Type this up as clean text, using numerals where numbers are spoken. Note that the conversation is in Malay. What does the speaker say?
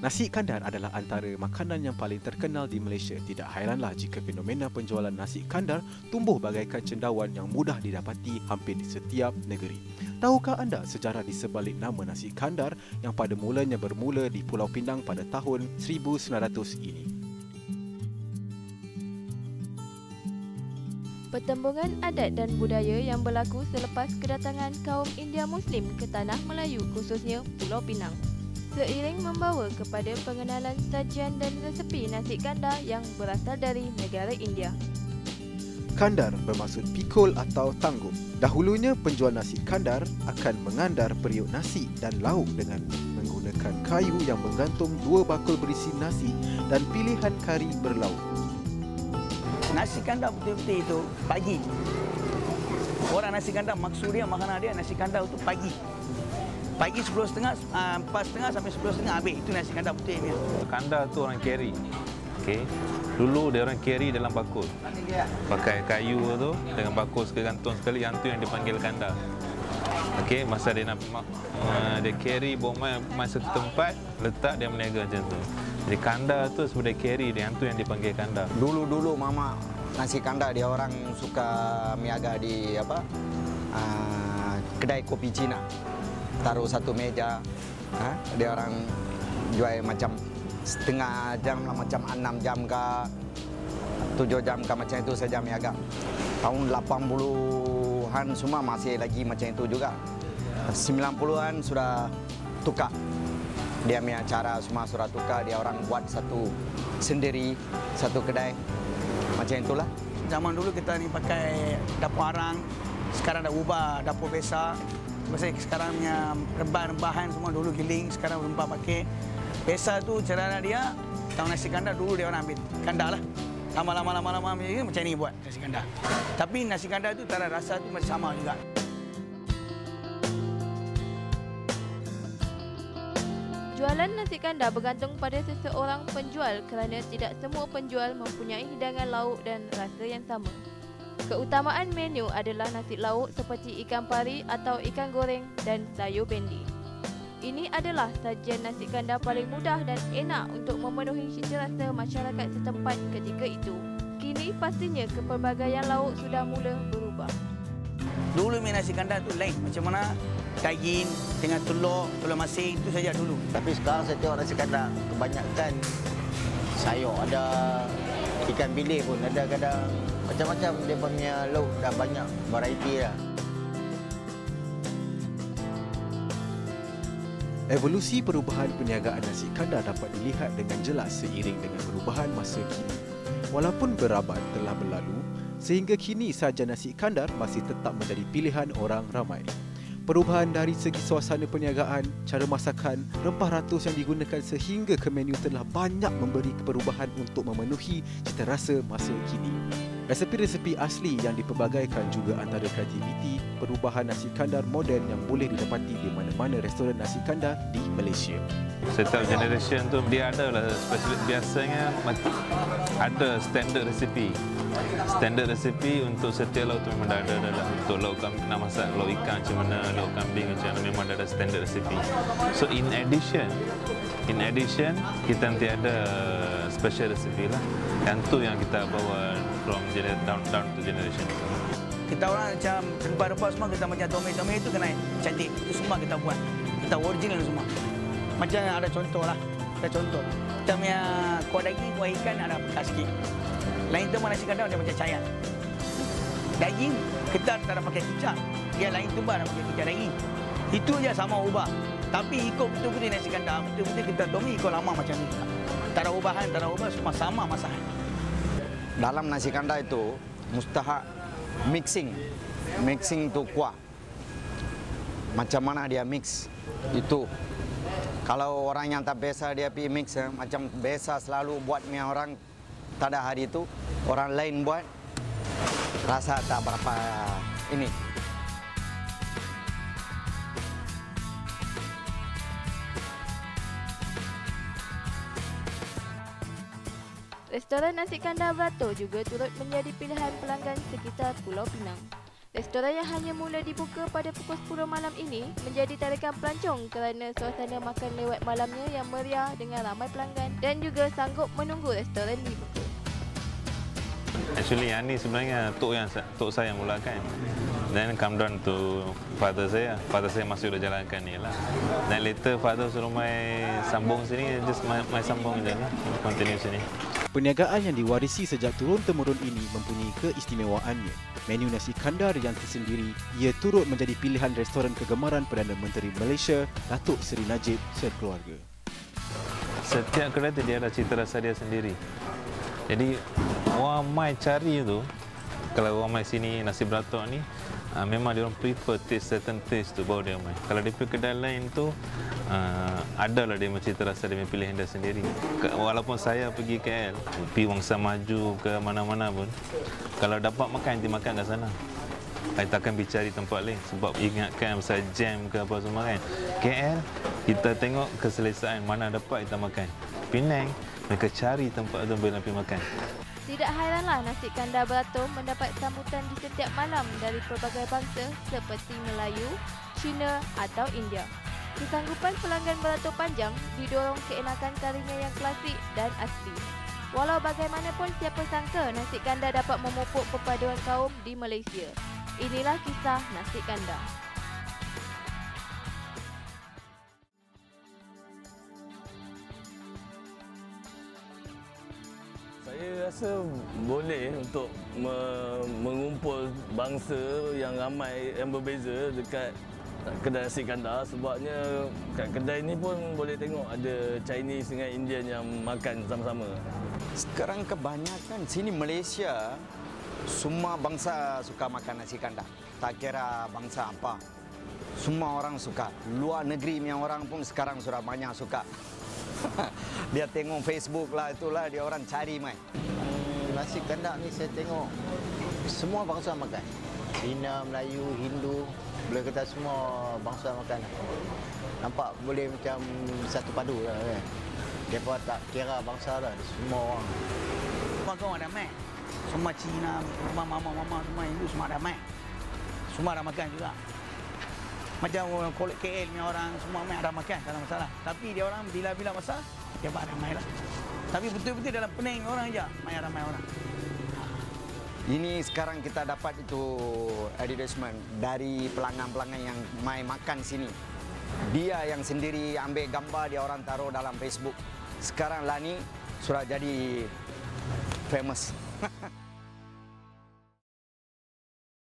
Nasi kandar adalah antara makanan yang paling terkenal di Malaysia. Tidak hairanlah jika fenomena penjualan nasi kandar tumbuh bagaikan cendawan yang mudah didapati hampir di setiap negeri. Tahukah anda sejarah di sebalik nama nasi kandar yang pada mulanya bermula di Pulau Pinang pada tahun 1900 ini? Pertembungan adat dan budaya yang berlaku selepas kedatangan kaum India Muslim ke tanah Melayu, khususnya Pulau Pinang, seiring membawa kepada pengenalan sajian dan resepi nasi kandar yang berasal dari negara India. Kandar bermaksud pikul atau tanggup. Dahulunya penjual nasi kandar akan mengandar periuk nasi dan lauk dengan menggunakan kayu yang menggantung 2 bakul berisi nasi dan pilihan kari berlauk. Nasi kandar putih-putih itu pagi. Orang nasi kandar maksud dia makanan dia nasi kandar itu pagi. Pagi 10.30, 4.30 sampai 10.30 habis. Itu nasi kandar putih ni. Kandar tu orang carry. Okey. Dulu dia orang carry dalam bakul. Pakai kayu tu dengan bakul segantung sekali, yang tu yang dipanggil kandar. Okey, masa dia nak dia carry bawa mai satu tempat, letak dia meniaga macam tu. Jadi kandar tu sebenarnya carry dia, yang tu yang dipanggil kandar. Dulu mama nasi kandar dia orang suka miaga di kedai kopi Cina. Taruh satu meja, dia orang jual macam setengah jam lah, macam 6 jam ke 7 jam ke macam itu saja miaga. Tahun 80-an semua masih lagi macam itu juga. 90-an sudah tukar. Dia punya cara semua sudah tukar, dia orang buat satu sendiri, satu kedai. Macam itulah. Zaman dulu kita ni pakai dapur arang, sekarang dah ubah dapur besar. Maksudnya sekarang punya rebahan semua dulu giling, sekarang rempah pakai. Biasa tu cara dia, tahu nasi kandar dulu dia orang ambil kandar lah. Lama-lama macam ni buat nasi kandar. Tapi nasi kandar tu tak ada rasa tu macam sama juga. Jualan nasi kandar bergantung pada seseorang penjual kerana tidak semua penjual mempunyai hidangan lauk dan rasa yang sama. Keutamaan menu adalah nasi lauk seperti ikan pari atau ikan goreng dan sayur bendi. Ini adalah sajian nasi kandar paling mudah dan enak untuk memenuhi cita rasa masyarakat setempat ketika itu. Kini pastinya kepelbagaian lauk sudah mula berubah. Dulu nasi kandar tu lain. Macam mana daging dengan telur masin itu saja dulu. Tapi sekarang saya tengok nasi kandar kebanyakan sayur, ada ikan bilis pun, ada kadang macam-macam dia punya lauk, dah banyak variety dah. Evolusi perubahan perniagaan nasi kandar dapat dilihat dengan jelas seiring dengan perubahan masa kini. Walaupun berabad telah berlalu, sehingga kini sajian nasi kandar masih tetap menjadi pilihan orang ramai. Perubahan dari segi suasana perniagaan, cara masakan, rempah ratus yang digunakan sehingga ke menu telah banyak memberi perubahan untuk memenuhi cita rasa masa kini. Resepi-resepi asli yang dipelbagaikan juga antara kreativiti perubahan nasi kandar moden yang boleh didapati di mana-mana restoran nasi kandar di Malaysia. Setiap generation tu dia ada lah, biasanya ada standard resipi. Standard resipi untuk setiap lauk tu memang dah ada. Untuk lauk kambing, nak masak lauk ikan macam mana, lauk kambing macam mana, memang dah ada standard resipi. So in addition, kita nanti ada special recipe lah. Yang tu yang kita bawa from down to generation. Kita orang macam rempah-rempah semua kita macam tomat itu kena cantik. Itu semua kita buat. Kita original semua. Macam ada contoh lah. Ada contoh. Kita punya kuah daging, kuah ikan ada bekas sikit. Lain tu nasi kandar dia macam cayat. Daging kita tak ada pakai kicap. Dia lain tu ada pakai kicap daging. Itu je sama ubah. Tapi ikut betul-betul nasi kandar, betul-betul kita tomi ikut lama macam ni. Tak ada ubahan, semua sama masakan. Dalam nasi kandar itu mustahak mixing tu kuah. Macam mana dia mix itu. Kalau orang yang tak biasa dia pergi mix, macam biasa selalu buat punya orang, tak ada hari itu orang lain buat, rasa tak berapa ini. Restoran nasi kandar Beratur juga turut menjadi pilihan pelanggan sekitar Pulau Pinang. Restoran yang hanya mula dibuka pada pukul 10 malam ini menjadi tarikan pelancong kerana suasana makan lewat malamnya yang meriah dengan ramai pelanggan dan juga sanggup menunggu restoran dibuka. Actually, yang ni sebenarnya tok saya yang mulakan. Then come down to father saya. Father saya masih dah jalankan ni lah. Dan later father suruh mai sambung sini, just mai sambung je lah. Continue sini. Perniagaan yang diwarisi sejak turun-temurun ini mempunyai keistimewaannya. Menu nasi kandar yang tersendiri, ia turut menjadi pilihan restoran kegemaran Perdana Menteri Malaysia, Datuk Seri Najib sekeluarga. Setiap kedai dia ada cita rasa dia sendiri. Jadi orang mai cari tu, kalau orang mai sini nasi beratok ni, memang dia orang prefer certain taste tu baru dia mai. Kalau dia pergi kedai lain tu, adalah dia cita rasa dia pilihan dia sendiri. Walaupun saya pergi KL, pergi Wangsa Maju ke mana-mana pun, kalau dapat makan, dia makan kat sana. Saya takkan pergi cari tempat lain sebab ingatkan pasal jam ke apa semua kan. KL, kita tengok keselesaan mana dapat kita makan. Penang, mereka cari tempat tu boleh pergi makan. Tidak hairanlah nasi kandar beratur mendapat sambutan di setiap malam dari pelbagai bangsa seperti Melayu, Cina atau India. Kesanggupan pelanggan beratur panjang didorong keenakan karinya yang klasik dan asli. Walau bagaimanapun siapa sangka nasi kandar dapat memupuk perpaduan kaum di Malaysia. Inilah kisah nasi kandar. Saya rasa boleh untuk mengumpul bangsa yang ramai yang berbeza dekat kedai nasi kandar sebabnya kat kedai ni pun boleh tengok ada Chinese dengan Indian yang makan sama-sama. Sekarang kebanyakan sini Malaysia, semua bangsa suka makan nasi kandar. Tak kira bangsa apa. Semua orang suka. Luar negeri punya orang pun sekarang sudah banyak suka. Dia tengok Facebook lah, itulah dia orang cari mai. Nasi kandar ni saya tengok semua bangsa makan. Cina, Melayu, Hindu, boleh kata semua bangsa makan. Nampak boleh macam satu padu lah kan. Mereka tak kira bangsa lah, semua orang. Semua kawan ramai. Semua Cina, mama-mama, semua Hindu semua ramai. Semua ada makan juga. Macam kolek KL punya orang semua ada makan, tak ada masalah. Tapi dia orang bila-bila masak, dia ramai lah. Tapi betul-betul dalam Penang orang aja, ramai orang. Ini sekarang kita dapat itu advertisement dari pelanggan-pelanggan yang mai makan sini. Dia yang sendiri ambil gambar, dia orang taruh dalam Facebook. Sekarang lah ni sudah jadi famous.